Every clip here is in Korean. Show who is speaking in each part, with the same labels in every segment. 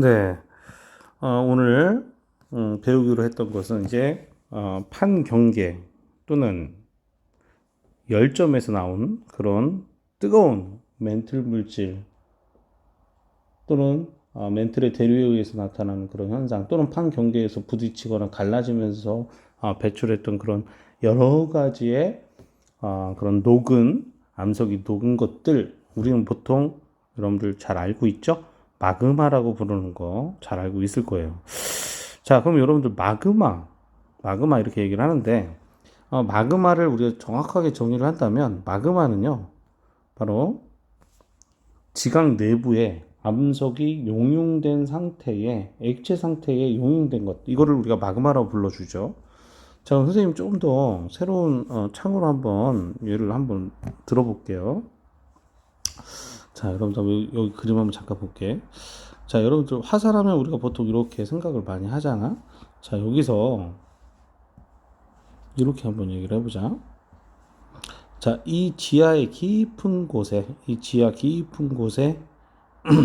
Speaker 1: 네, 오늘 배우기로 했던 것은 이제 판경계 또는 열점에서 나온 그런 뜨거운 멘틀 물질 또는 멘틀의 대류에 의해서 나타나는 그런 현상 또는 판경계에서 부딪히거나 갈라지면서 배출했던 그런 여러 가지의 그런 녹은 암석이 녹은 것들 우리는 보통 여러분들 잘 알고 있죠? 마그마라고 부르는 거 잘 알고 있을 거예요. 자, 그럼 여러분들 마그마 이렇게 얘기를 하는데 마그마를 우리가 정확하게 정의를 한다면 마그마는요, 바로 지각 내부에 암석이 용융된 상태에 액체 상태에 용융된 것 이거를 우리가 마그마라고 불러주죠. 자, 그럼 선생님 조금 더 새로운 창으로 한번 예를 한번 들어볼게요. 자, 여러분들 여기 그림 한번 잠깐 볼게. 자, 여러분들 화살하면 우리가 보통 이렇게 생각을 많이 하잖아. 자, 여기서 이렇게 한번 얘기를 해보자. 자, 이 지하의 깊은 곳에, 이 지하 깊은 곳에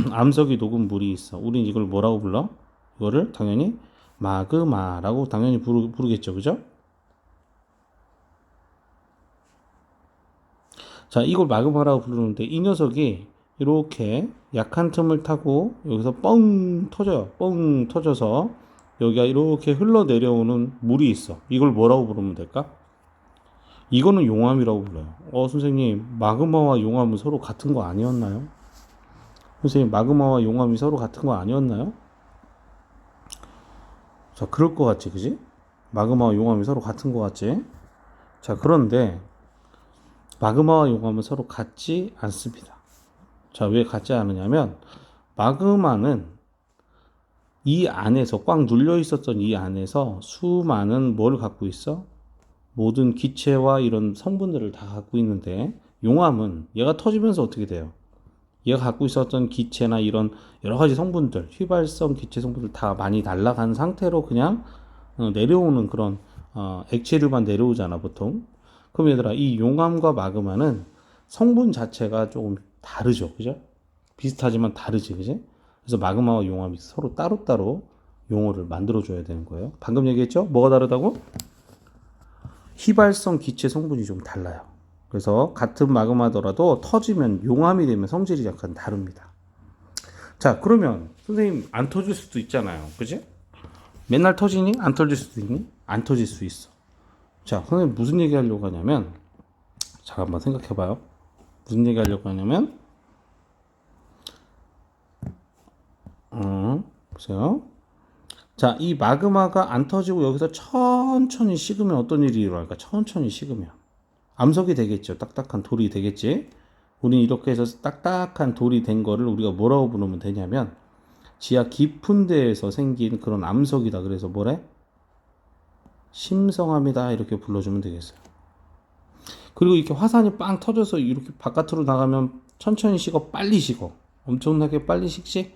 Speaker 1: 암석이 녹은 물이 있어. 우린 이걸 뭐라고 불러? 이거를 당연히 마그마라고 당연히 부르겠죠. 그죠? 자, 이걸 마그마라고 부르는데 이 녀석이 이렇게 약한 틈을 타고 여기서 뻥 터져요. 뻥 터져서 여기가 이렇게 흘러내려오는 물이 있어. 이걸 뭐라고 부르면 될까? 이거는 용암이라고 불러요. 선생님, 마그마와 용암은 서로 같은 거 아니었나요? 선생님, 마그마와 용암이 서로 같은 거 아니었나요? 자, 그럴 것 같지, 그지? 마그마와 용암이 서로 같은 것 같지? 자, 그런데 마그마와 용암은 서로 같지 않습니다. 자, 왜 같지 않으냐면 마그마는 이 안에서 꽉 눌려 있었던 이 안에서 수많은 뭘 갖고 있어? 모든 기체와 이런 성분들을 다 갖고 있는데 용암은 얘가 터지면서 어떻게 돼요? 얘가 갖고 있었던 기체나 이런 여러 가지 성분들, 휘발성 기체 성분들 다 많이 날아간 상태로 그냥 내려오는 그런 액체류만 내려오잖아 보통. 그럼 얘들아 이 용암과 마그마는 성분 자체가 조금 다르죠, 그죠? 비슷하지만 다르지, 그지? 그래서 마그마와 용암이 서로 따로따로 용어를 만들어줘야 되는 거예요. 방금 얘기했죠? 뭐가 다르다고? 휘발성 기체 성분이 좀 달라요. 그래서 같은 마그마더라도 터지면 용암이 되면 성질이 약간 다릅니다. 자, 그러면 선생님 안 터질 수도 있잖아요. 그지? 맨날 터지니? 안 터질 수도 있니? 안 터질 수 있어. 자, 선생님 무슨 얘기 하려고 하냐면 잠깐만 생각해봐요. 무슨 얘기 하려고 하냐면 보세요. 자, 이 마그마가 안 터지고 여기서 천천히 식으면 어떤 일이 일어날까? 천천히 식으면 암석이 되겠죠. 딱딱한 돌이 되겠지. 우린 이렇게 해서 딱딱한 돌이 된 거를 우리가 뭐라고 부르면 되냐면 지하 깊은 데에서 생긴 그런 암석이다. 그래서 뭐래? 심성암이다. 이렇게 불러주면 되겠어요. 그리고 이렇게 화산이 빵 터져서 이렇게 바깥으로 나가면 천천히 식어, 빨리 식어. 엄청나게 빨리 식지?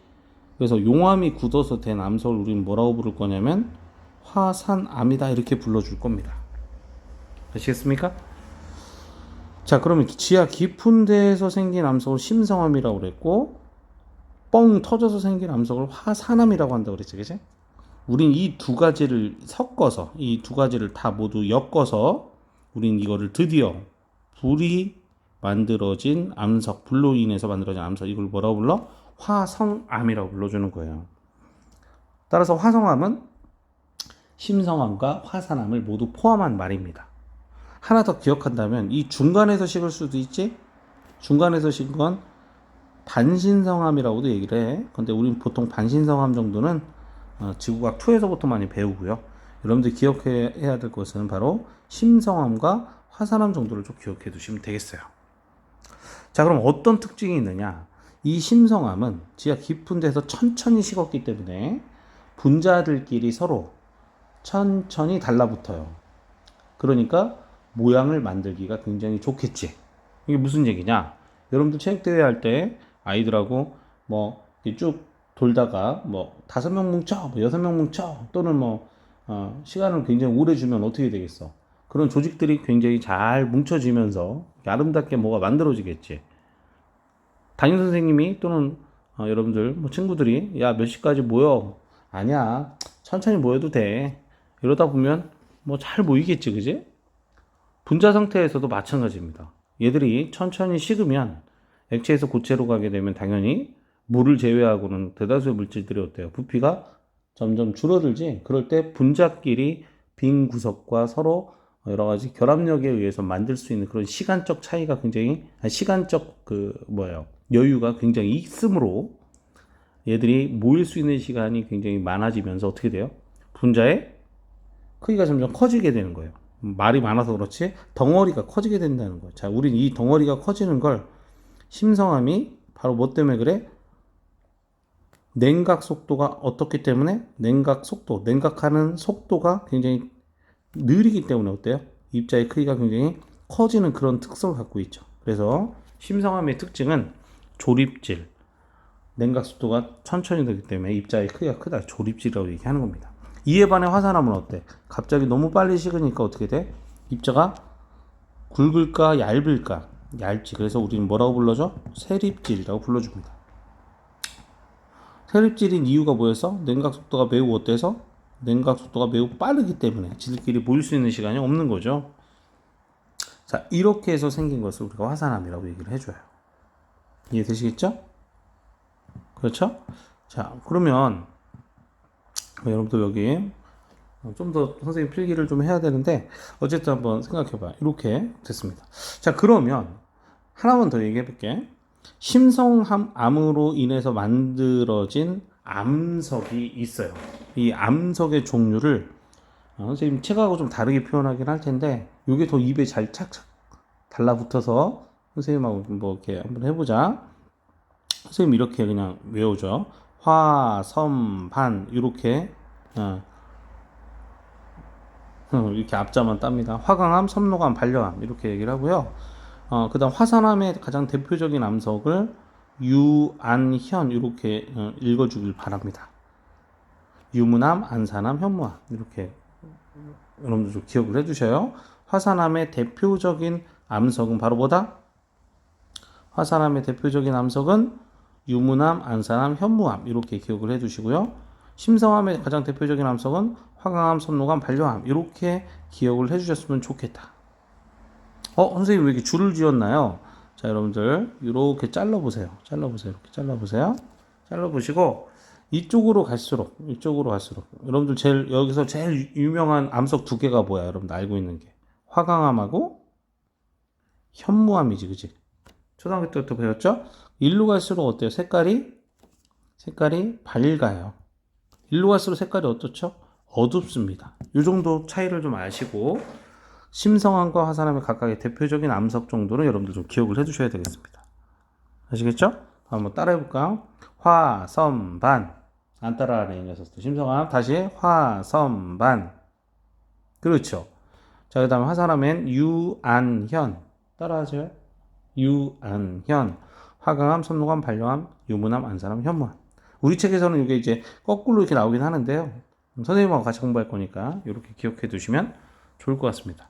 Speaker 1: 그래서 용암이 굳어서 된 암석을 우리는 뭐라고 부를 거냐면 화산암이다. 이렇게 불러줄 겁니다. 아시겠습니까? 자, 그러면 지하 깊은 데에서 생긴 암석을 심성암이라고 그랬고, 뻥 터져서 생긴 암석을 화산암이라고 한다고 그랬지, 그치? 우린 이 두 가지를 섞어서, 이 두 가지를 다 모두 엮어서, 우린 이거를 드디어 불이 만들어진 암석, 불로 인해서 만들어진 암석, 이걸 뭐라고 불러? 화성암이라고 불러주는 거예요. 따라서 화성암은 심성암과 화산암을 모두 포함한 말입니다. 하나 더 기억한다면 이 중간에서 식을 수도 있지. 중간에서 식은 건 반신성암이라고도 얘기를 해. 근데 우린 보통 반신성암 정도는 지구과학 2에서부터 많이 배우고요. 여러분들 기억해야 될 것은 바로 심성암과 화산암 정도를 좀 기억해 두시면 되겠어요. 자, 그럼 어떤 특징이 있느냐? 이 심성암은 지하 깊은 데서 천천히 식었기 때문에 분자들끼리 서로 천천히 달라붙어요. 그러니까 모양을 만들기가 굉장히 좋겠지. 이게 무슨 얘기냐? 여러분들 체육대회 할 때 아이들하고 뭐 쭉 돌다가 뭐 5명 뭉쳐, 뭐 6명 뭉쳐, 또는 뭐 시간을 굉장히 오래 주면 어떻게 되겠어? 그런 조직들이 굉장히 잘 뭉쳐지면서 아름답게 뭐가 만들어지겠지. 담임 선생님이 또는 여러분들 뭐 친구들이 야 몇 시까지 모여? 아니야 천천히 모여도 돼. 이러다 보면 뭐 잘 모이겠지, 그지? 분자 상태에서도 마찬가지입니다. 얘들이 천천히 식으면 액체에서 고체로 가게 되면 당연히 물을 제외하고는 대다수의 물질들이 어때요? 부피가 점점 줄어들지. 그럴 때 분자끼리 빈 구석과 서로 여러 가지 결합력에 의해서 만들 수 있는 그런 시간적 차이가 굉장히 시간적 여유가 굉장히 있으므로 얘들이 모일 수 있는 시간이 굉장히 많아지면서 어떻게 돼요? 분자의 크기가 점점 커지게 되는 거예요. 말이 많아서 그렇지 덩어리가 커지게 된다는 거예요. 자, 우린 이 덩어리가 커지는 걸 심성함이 바로 뭐 때문에 그래? 냉각 속도가 어떻기 때문에? 냉각하는 속도가 굉장히 느리기 때문에 어때요? 입자의 크기가 굉장히 커지는 그런 특성을 갖고 있죠. 그래서 심성함의 특징은 조립질, 냉각 속도가 천천히 되기 때문에 입자의 크기가 크다. 조립질이라고 얘기하는 겁니다. 이에 반해 화산암은 어때? 갑자기 너무 빨리 식으니까 어떻게 돼? 입자가 굵을까 얇을까? 얇지. 그래서 우리는 뭐라고 불러줘? 세립질이라고 불러줍니다. 세립질인 이유가 뭐였어? 냉각 속도가 매우 어때서? 냉각 속도가 매우 빠르기 때문에 지들끼리 모일 수 있는 시간이 없는 거죠. 자, 이렇게 해서 생긴 것을 우리가 화산암이라고 얘기를 해줘요. 이해되시겠죠? 그렇죠? 자, 그러면 여러분들 여기 좀 더 선생님 필기를 좀 해야 되는데 어쨌든 한번 생각해봐. 이렇게 됐습니다. 자, 그러면 하나만 더 얘기해 볼게. 심성암으로 인해서 만들어진 암석이 있어요. 이 암석의 종류를 선생님 책하고 좀 다르게 표현하긴 할 텐데 이게 더 입에 잘 착착 달라붙어서 선생님하고 뭐 이렇게 한번 해보자. 선생님 이렇게 그냥 외우죠. 화, 섬, 반 이렇게 이렇게 앞자만 답니다. 화강암, 섬노암, 반려암 이렇게 얘기를 하고요. 그 다음 화산암의 가장 대표적인 암석을 유안현 이렇게 읽어주길 바랍니다. 유문암, 안산암, 현무암 이렇게 여러분들 좀 기억을 해주셔요. 화산암의 대표적인 암석은 바로 뭐다? 화산암의 대표적인 암석은 유문암, 안산암, 현무암 이렇게 기억을 해주시고요. 심성암의 가장 대표적인 암석은 화강암, 섬노암, 반려암 이렇게 기억을 해주셨으면 좋겠다. 선생님 왜 이렇게 줄을 지었나요? 자, 여러분들 이렇게 잘라보세요. 이렇게 잘라보시고 이쪽으로 갈수록 여러분들 여기서 제일 유명한 암석 두 개가 뭐야? 여러분들 알고 있는 게 화강암하고 현무암이지, 그치? 초등학교 때부터 배웠죠? 일로 갈수록 어때요? 색깔이 밝아요. 일로 갈수록 색깔이 어떻죠? 어둡습니다. 이 정도 차이를 좀 아시고 심성암과 화산암의 각각의 대표적인 암석 정도는 여러분들 좀 기억을 해두셔야 되겠습니다. 아시겠죠? 한번 따라해볼까요? 화, 섬, 반. 안 따라하네, 이 녀석들. 심성암. 다시 화, 섬, 반. 그렇죠. 자, 그 다음에 화산암엔 유안현. 따라하세요. 유안현. 화강암, 섬노암, 반려암, 유문암, 안산암, 현무암. 우리 책에서는 이게 이제 거꾸로 이렇게 나오긴 하는데요. 선생님하고 같이 공부할 거니까 이렇게 기억해 두시면 좋을 것 같습니다.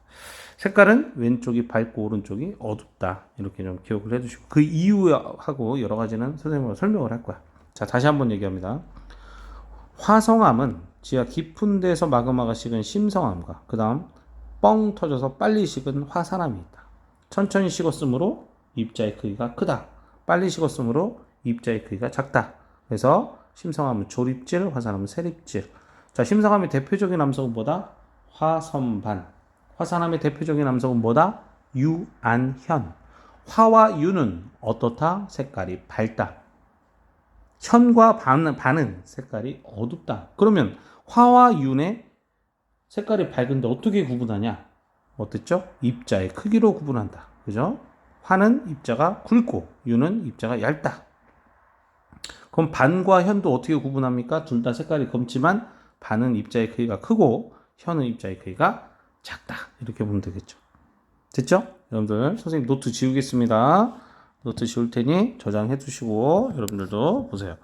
Speaker 1: 색깔은 왼쪽이 밝고 오른쪽이 어둡다. 이렇게 좀 기억을 해 두시고 그 이유하고 여러 가지는 선생님하고 설명을 할 거야. 자, 다시 한번 얘기합니다. 화성암은 지하 깊은 데서 마그마가 식은 심성암과 그 다음 뻥 터져서 빨리 식은 화산암이 있다. 천천히 식었으므로 입자의 크기가 크다. 빨리 식었으므로 입자의 크기가 작다. 그래서 심성암은 조립질, 화산암은 세립질. 자, 심성암의 대표적인 암석은 뭐다? 화섬반. 화산암의 대표적인 암석은 뭐다? 유안현. 화와 유는 어떻다? 색깔이 밝다. 현과 반은 색깔이 어둡다. 그러면 화와 유의 색깔이 밝은데 어떻게 구분하냐? 어땠죠? 입자의 크기로 구분한다. 그죠? 화는 입자가 굵고 유는 입자가 얇다. 그럼 반과 현도 어떻게 구분합니까? 둘 다 색깔이 검지만 반은 입자의 크기가 크고 현은 입자의 크기가 작다. 이렇게 보면 되겠죠. 됐죠? 여러분들 선생님 노트 지우겠습니다. 노트 지울 테니 저장해 두시고 여러분들도 보세요.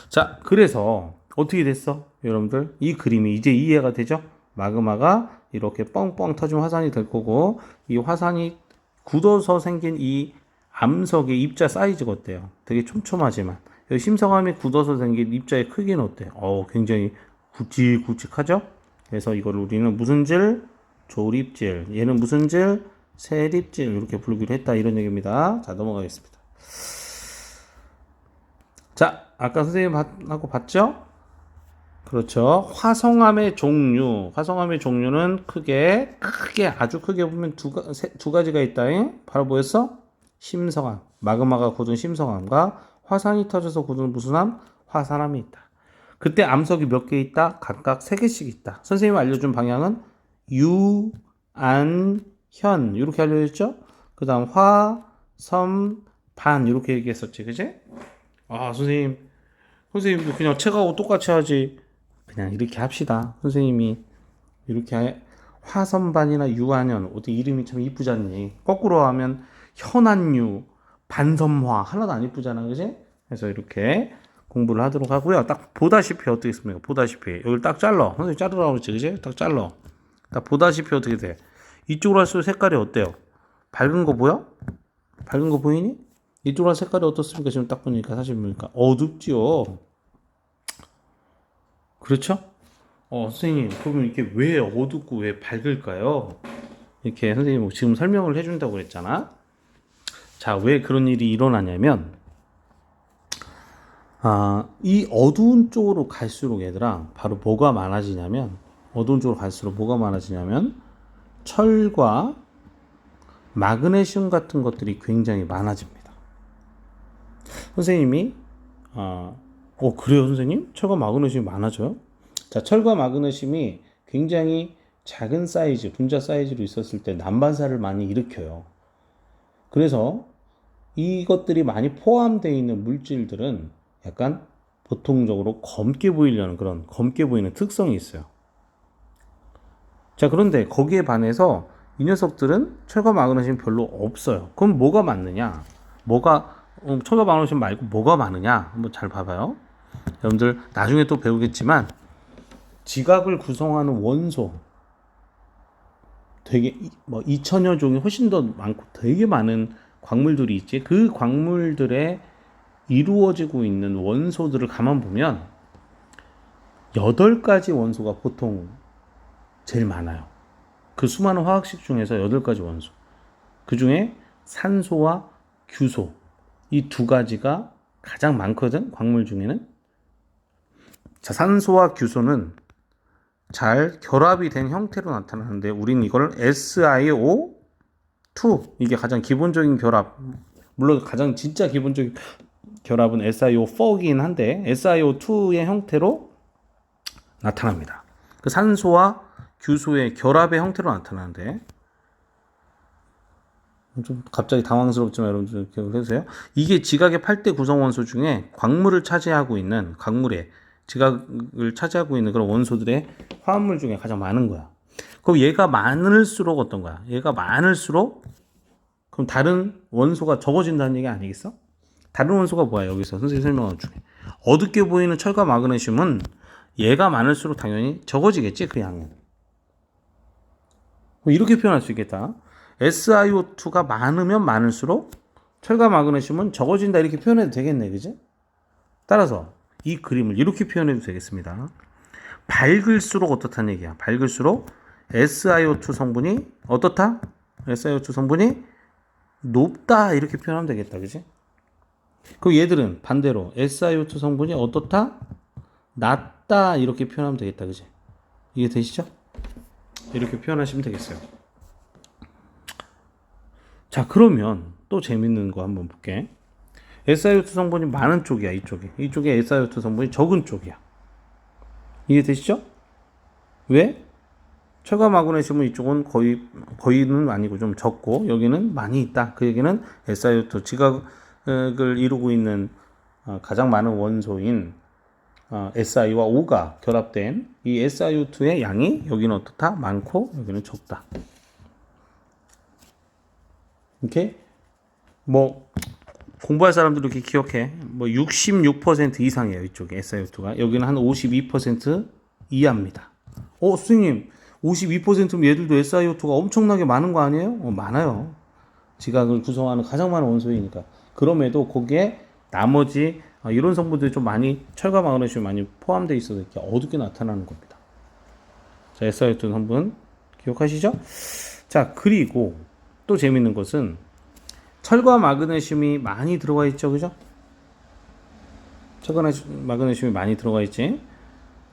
Speaker 1: 자, 그래서 어떻게 됐어? 여러분들 이 그림이 이제 이해가 되죠? 마그마가 이렇게 뻥뻥 터진 화산이 될 거고 이 화산이 굳어서 생긴 이 암석의 입자 사이즈가 어때요? 되게 촘촘하지만 여기 심성암이 굳어서 생긴 입자의 크기는 어때? 굉장히 굵직굵직하죠? 그래서 이걸 우리는 무슨 질? 조립질. 얘는 무슨 질? 세립질. 이렇게 부르기로 했다. 이런 얘기입니다. 자, 넘어가겠습니다. 자, 아까 선생님하고 봤죠? 그렇죠. 화성암의 종류. 화성암의 종류는 아주 크게 보면 두 가지가 있다. 바로 뭐였어? 심성암. 마그마가 굳은 심성암과 화산이 터져서 굳은 무슨 암? 화산암이 있다. 그때 암석이 몇 개 있다? 각각 3개씩 있다. 선생님이 알려준 방향은 유, 안, 현. 이렇게 알려줬죠? 그 다음 화, 섬, 반. 이렇게 얘기했었지. 그지? 선생님도 그냥 책하고 똑같이 하지. 그냥 이렇게 합시다. 선생님이 이렇게 화선반이나 유한현 어떻게 이름이 참 이쁘지 않니? 거꾸로 하면 현안유, 반섬화 하나도 안 이쁘잖아, 그지? 그래서 이렇게 공부를 하도록 하고요. 딱 보다시피 어떻게 있습니까? 보다시피 여기를 딱 잘라. 선생님 자르라고 그랬지, 그지? 딱 잘라. 딱 보다시피 어떻게 돼? 이쪽으로 할수록 색깔이 어때요? 밝은 거 보여? 밝은 거 보이니? 이쪽으로 할 색깔이 어떻습니까? 지금 딱 보니까 사실 보니까 어둡지요. 그렇죠? 선생님, 그러면 이게 왜 어둡고 왜 밝을까요? 이렇게 선생님 지금 설명을 해준다고 그랬잖아. 자, 왜 그런 일이 일어나냐면, 이 어두운 쪽으로 갈수록 얘들아, 바로 뭐가 많아지냐면, 어두운 쪽으로 갈수록 뭐가 많아지냐면, 철과 마그네슘 같은 것들이 굉장히 많아집니다. 선생님이, 그래요, 선생님? 철과 마그네슘이 많아져요? 자, 철과 마그네슘이 굉장히 작은 사이즈, 분자 사이즈로 있었을 때 난반사를 많이 일으켜요. 그래서 이것들이 많이 포함되어 있는 물질들은 약간 보통적으로 검게 보이는 특성이 있어요. 자, 그런데 거기에 반해서 이 녀석들은 철과 마그네슘이 별로 없어요. 그럼 뭐가 많느냐? 철과 마그네슘 말고 뭐가 많으냐? 한번 잘 봐봐요. 여러분들 나중에 또 배우겠지만 지각을 구성하는 원소 되게 2천여 종이 훨씬 더 많고 되게 많은 광물들이 있지. 그 광물들에 이루어지고 있는 원소들을 가만 보면 8가지 원소가 보통 제일 많아요. 그 수많은 화학식 중에서 8가지 원소. 그 중에 산소와 규소 이 2가지가 가장 많거든. 광물 중에는. 자, 산소와 규소는 잘 결합이 된 형태로 나타나는데 우리는 이걸 SiO2 이게 가장 기본적인 결합, 물론 가장 진짜 기본적인 결합은 SiO4이긴 한데 SiO2의 형태로 나타납니다. 그 산소와 규소의 결합의 형태로 나타나는데 좀 갑자기 당황스럽지만 여러분들 기억을 해주세요. 이게 지각의 8대 구성원소 중에 광물을 차지하고 있는 지각을 차지하고 있는 그런 원소들의 화합물 중에 가장 많은 거야. 그럼 얘가 많을수록 어떤 거야? 얘가 많을수록 그럼 다른 원소가 적어진다는 얘기 아니겠어? 다른 원소가 뭐야? 여기서 선생님 설명한 중에 어둡게 보이는 철과 마그네슘은 얘가 많을수록 당연히 적어지겠지, 그 양은. 이렇게 표현할 수 있겠다. SiO2가 많으면 많을수록 철과 마그네슘은 적어진다, 이렇게 표현해도 되겠네, 그지? 따라서 이 그림을 이렇게 표현해도 되겠습니다. 밝을수록 어떻다는 얘기야? 밝을수록 SiO2 성분이 어떻다? SiO2 성분이 높다, 이렇게 표현하면 되겠다, 그지? 그럼 얘들은 반대로 SiO2 성분이 어떻다? 낮다, 이렇게 표현하면 되겠다, 그지? 이해 되시죠? 이렇게 표현하시면 되겠어요. 자, 그러면 또 재밌는 거 한번 볼게. SiO2 성분이 많은 쪽이야, 이쪽에 SiO2 성분이 적은 쪽이야. 이해되시죠? 왜? 철과 마그네슘은 이쪽은 거의는 아니고 좀 적고 여기는 많이 있다. 그 얘기는 SiO2 지각을 이루고 있는 가장 많은 원소인 Si와 O가 결합된 이 SiO2의 양이 여기는 어떻다? 많고 여기는 적다. 이렇게 공부할 사람들 이렇게 기억해. 66% 이상이에요, 이쪽에 SiO2가. 여기는 한 52% 이하입니다. 선생님, 52%면 얘들도 SiO2가 엄청나게 많은 거 아니에요? 많아요. 지각을 구성하는 가장 많은 원소이니까. 그럼에도 거기에 나머지 이런 성분들이 좀 많이 철과 마그네슘이 많이 포함되어 있어서 이렇게 어둡게 나타나는 겁니다. 자, SiO2 성분 기억하시죠? 자, 그리고 또 재밌는 것은 철과 마그네슘이 많이 들어가 있죠, 그죠? 철과 마그네슘이 많이 들어가 있지.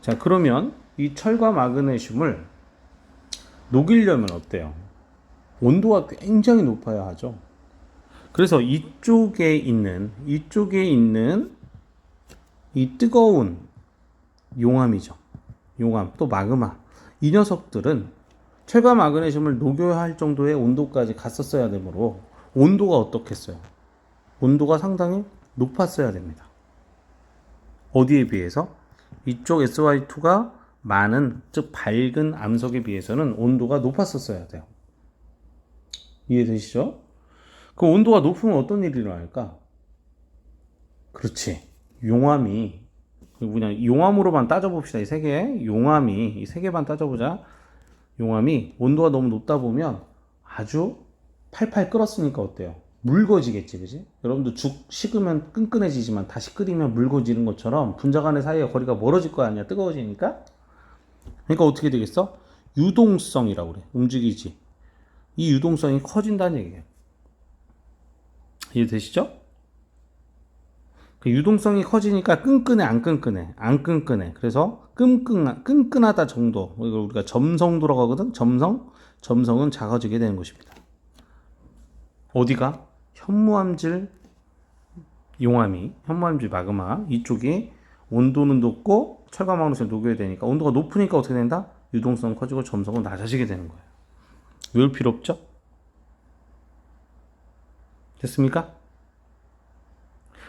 Speaker 1: 자, 그러면 이 철과 마그네슘을 녹이려면 어때요? 온도가 굉장히 높아야 하죠. 그래서 이쪽에 있는 이 뜨거운 용암이죠. 용암, 또 마그마. 이 녀석들은 철과 마그네슘을 녹여야 할 정도의 온도까지 갔었어야 되므로 온도가 어떻겠어요? 온도가 상당히 높았어야 됩니다. 어디에 비해서? 이쪽 SY2가 많은, 즉 밝은 암석에 비해서는 온도가 높았었어야 돼요. 이해되시죠? 그 온도가 높으면 어떤 일이 일어날까? 그렇지. 용암이, 그냥 용암으로만 따져봅시다. 이 세 개. 이 세 개만 따져보자. 용암이 온도가 너무 높다 보면 아주 팔팔 끓었으니까 어때요? 묽어지겠지, 그지? 여러분도 죽 식으면 끈끈해지지만 다시 끓이면 묽어지는 것처럼 분자 간의 사이의 거리가 멀어질 거 아니야, 뜨거워지니까? 그러니까 어떻게 되겠어? 유동성이라고 그래. 움직이지. 이 유동성이 커진다는 얘기예요. 이해되시죠? 그 유동성이 커지니까 끈끈해, 안 끈끈해? 안 끈끈해. 그래서 끈끈하다 정도. 이걸 우리가 점성도라고 하거든? 점성은 작아지게 되는 것입니다. 어디가? 현무암질 마그마. 이쪽이 온도는 높고 철과 마그네슘을 녹여야 되니까 온도가 높으니까 어떻게 된다? 유동성 커지고 점성은 낮아지게 되는 거예요. 외울 필요 없죠? 됐습니까?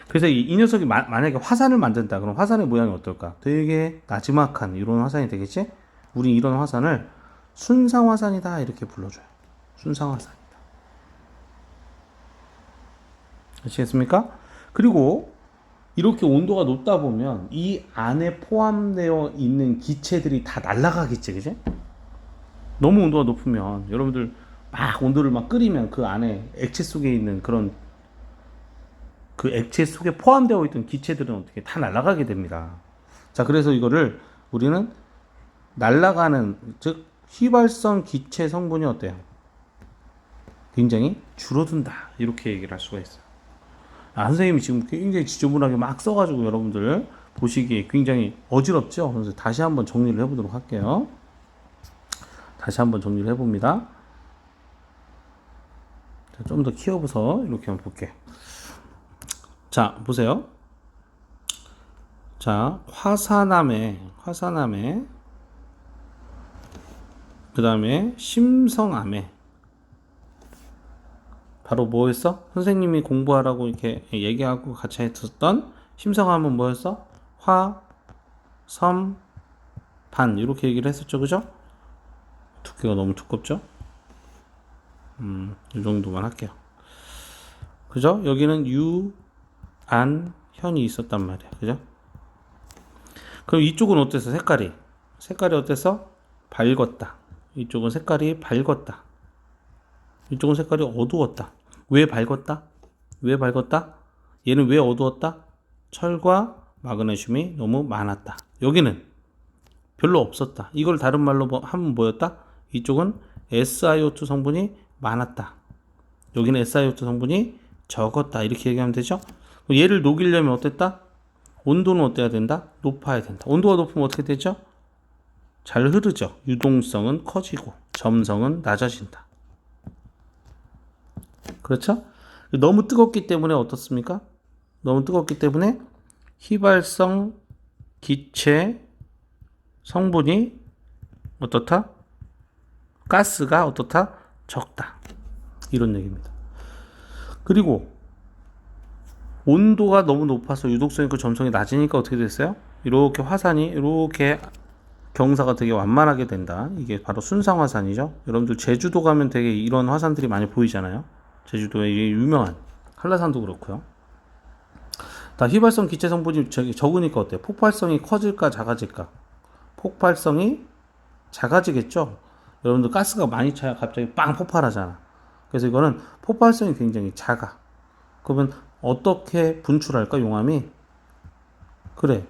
Speaker 1: 그래서 이 녀석이 만약에 화산을 만든다. 그럼 화산의 모양이 어떨까? 되게 나지막한 이런 화산이 되겠지? 우리 이런 화산을 순상화산이다 이렇게 불러줘요. 순상화산이다. 아시겠습니까? 그리고 이렇게 온도가 높다 보면 이 안에 포함되어 있는 기체들이 다 날아가겠지, 그지? 너무 온도가 높으면 여러분들 막 온도를 막 끓이면 그 안에 액체 속에 있는 그런 그 액체 속에 포함되어 있던 기체들은 어떻게 다 날아가게 됩니다. 자, 그래서 이거를 우리는 날아가는, 즉 휘발성 기체 성분이 어때요? 굉장히 줄어든다 이렇게 얘기를 할 수가 있어요. 선생님이 지금 굉장히 지저분하게 막 써가지고 여러분들 보시기에 굉장히 어지럽죠? 그래서 다시 한번 정리를 해보도록 할게요. 다시 한번 정리를 해봅니다. 좀 더 키워서 이렇게 한번 볼게요. 자, 보세요. 자, 화산암에 그 다음에 심성암에 바로 뭐였어? 선생님이 공부하라고 이렇게 얘기하고 같이 했었던 심성암은 뭐였어? 화, 섬, 반 이렇게 얘기를 했었죠, 그죠? 두께가 너무 두껍죠? 이 정도만 할게요. 그죠? 여기는 유, 안, 현이 있었단 말이야, 그죠? 그럼 이쪽은 어땠어? 색깔이 어땠어? 밝았다. 이쪽은 색깔이 밝았다. 이쪽은 색깔이 어두웠다. 왜 밝았다? 얘는 왜 어두웠다? 철과 마그네슘이 너무 많았다. 여기는 별로 없었다. 이걸 다른 말로 하면 뭐였다? 이쪽은 SiO2 성분이 많았다. 여기는 SiO2 성분이 적었다. 이렇게 얘기하면 되죠? 얘를 녹이려면 어땠다? 온도는 어때야 된다? 높아야 된다. 온도가 높으면 어떻게 되죠? 잘 흐르죠. 유동성은 커지고 점성은 낮아진다. 그렇죠? 너무 뜨겁기 때문에 어떻습니까? 너무 뜨겁기 때문에 휘발성 기체 성분이 어떻다? 가스가 어떻다? 적다. 이런 얘기입니다. 그리고 온도가 너무 높아서 유독성이 있고 점성이 낮으니까 어떻게 됐어요? 이렇게 화산이 이렇게 경사가 되게 완만하게 된다. 이게 바로 순상화산이죠. 여러분들 제주도 가면 되게 이런 화산들이 많이 보이잖아요. 제주도에 이게 유명한 한라산도 그렇고요. 다 휘발성 기체 성분이 적으니까 어때요? 폭발성이 커질까 작아질까? 폭발성이 작아지겠죠. 여러분들 가스가 많이 차야 갑자기 빵 폭발하잖아. 그래서 이거는 폭발성이 굉장히 작아. 그러면 어떻게 분출할까? 용암이 그래.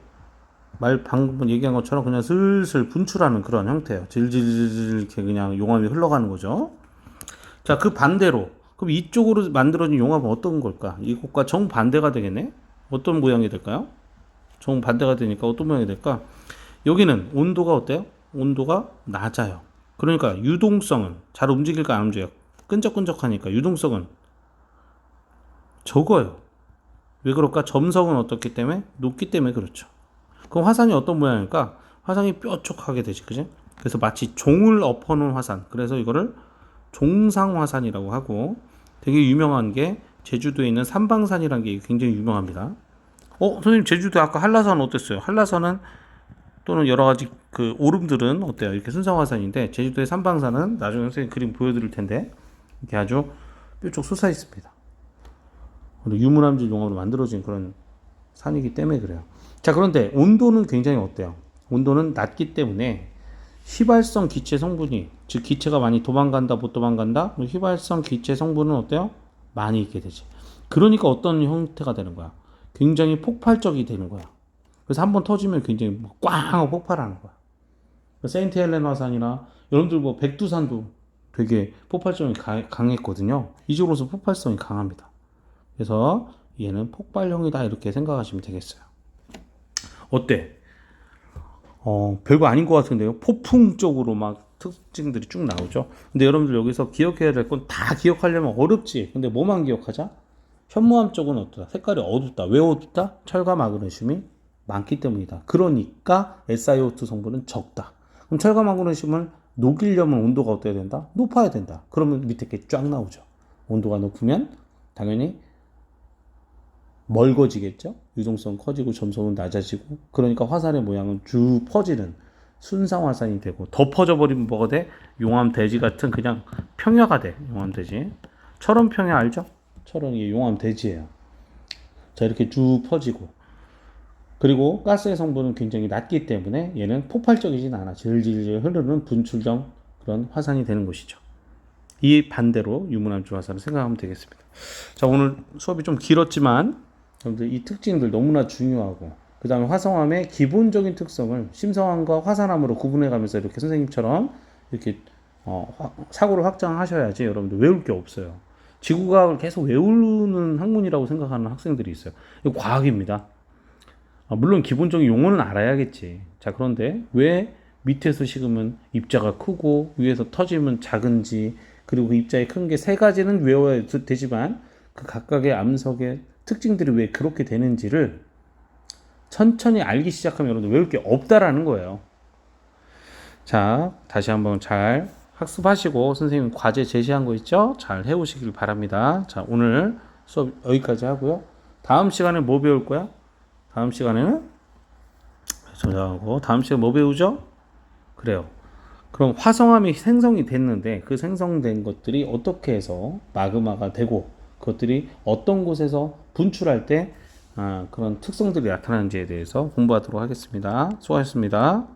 Speaker 1: 방금 얘기한 것처럼 그냥 슬슬 분출하는 그런 형태예요. 질질질 이렇게 그냥 용암이 흘러가는 거죠. 자, 그 반대로 그럼 이쪽으로 만들어진 용암은 어떤 걸까? 이것과 정반대가 되겠네. 어떤 모양이 될까요? 정반대가 되니까 어떤 모양이 될까? 여기는 온도가 어때요? 온도가 낮아요. 그러니까 유동성은 잘 움직일까 안 움직여요? 끈적끈적하니까 유동성은 적어요. 왜 그럴까? 점성은 어떻기 때문에? 높기 때문에 그렇죠. 그럼 화산이 어떤 모양일까? 화산이 뾰족하게 되지, 그지? 그래서 마치 종을 엎어놓은 화산. 그래서 이거를 종상화산이라고 하고, 되게 유명한 게 제주도에 있는 삼방산이라는 게 굉장히 유명합니다. 선생님, 제주도 아까 한라산 어땠어요? 한라산은 또는 여러 가지 그 오름들은 어때요? 이렇게 순상화산인데 제주도의 삼방산은 나중에 선생님 그림 보여드릴 텐데 이렇게 아주 뾰족 솟아 있습니다. 유문함질 용암으로 만들어진 그런 산이기 때문에 그래요. 자, 그런데 온도는 굉장히 어때요? 온도는 낮기 때문에 휘발성 기체 성분이, 즉 기체가 많이 도망간다 못 도망간다, 휘발성 기체 성분은 어때요? 많이 있게 되지. 그러니까 어떤 형태가 되는 거야? 굉장히 폭발적이 되는 거야. 그래서 한번 터지면 굉장히 꽝 하고 폭발하는 거야. 세인트 헬렌 화산이나 여러분들 뭐 백두산도 되게 폭발성이 강했거든요. 이쪽으로서 폭발성이 강합니다. 그래서 얘는 폭발형이다 이렇게 생각하시면 되겠어요. 어때? 별거 아닌 것 같은데요. 폭풍 쪽으로 막 특징들이 쭉 나오죠. 근데 여러분들 여기서 기억해야 될 건 다 기억하려면 어렵지. 근데 뭐만 기억하자? 현무암 쪽은 어떠다? 색깔이 어둡다. 왜 어둡다? 철과 마그네슘이 많기 때문이다. 그러니까 SiO2 성분은 적다. 그럼 철과 마그네슘을 녹이려면 온도가 어때야 된다? 높아야 된다. 그러면 밑에 게 쫙 나오죠. 온도가 높으면 당연히 멀거지겠죠. 유동성 커지고 점성은 낮아지고, 그러니까 화산의 모양은 쭉 퍼지는 순상 화산이 되고, 더 퍼져버리면 뭐가 돼? 용암대지 같은 그냥 평야가 돼. 용암대지. 철원 평야 알죠? 철원이 용암대지예요. 자, 이렇게 쭉 퍼지고, 그리고 가스의 성분은 굉장히 낮기 때문에 얘는 폭발적이진 않아. 질질질 흐르는 분출형 그런 화산이 되는 것이죠. 이 반대로 유문암주 화산을 생각하면 되겠습니다. 자, 오늘 수업이 좀 길었지만 여러분들 이 특징들 너무나 중요하고, 그 다음에 화성암의 기본적인 특성을 심성암과 화산암으로 구분해 가면서 이렇게 선생님처럼 이렇게 사고를 확장하셔야지 여러분들 외울 게 없어요. 지구과학을 계속 외우는 학문이라고 생각하는 학생들이 있어요. 이거 과학입니다. 물론 기본적인 용어는 알아야겠지. 자, 그런데 왜 밑에서 식으면 입자가 크고 위에서 터지면 작은지, 그리고 그 입자의 큰 게 세 가지는 외워야 되지만 그 각각의 암석의 특징들이 왜 그렇게 되는지를 천천히 알기 시작하면 여러분들 외울 게 없다라는 거예요. 자, 다시 한번 잘 학습하시고 선생님 과제 제시한 거 있죠? 잘 해오시길 바랍니다. 자, 오늘 수업 여기까지 하고요. 다음 시간에 뭐 배울 거야? 다음 시간에는 저장하고, 다음 시간에 뭐 배우죠? 그래요. 그럼 화성암이 생성이 됐는데 그 생성된 것들이 어떻게 해서 마그마가 되고 그것들이 어떤 곳에서 분출할 때 그런 특성들이 나타나는지에 대해서 공부하도록 하겠습니다. 수고하셨습니다.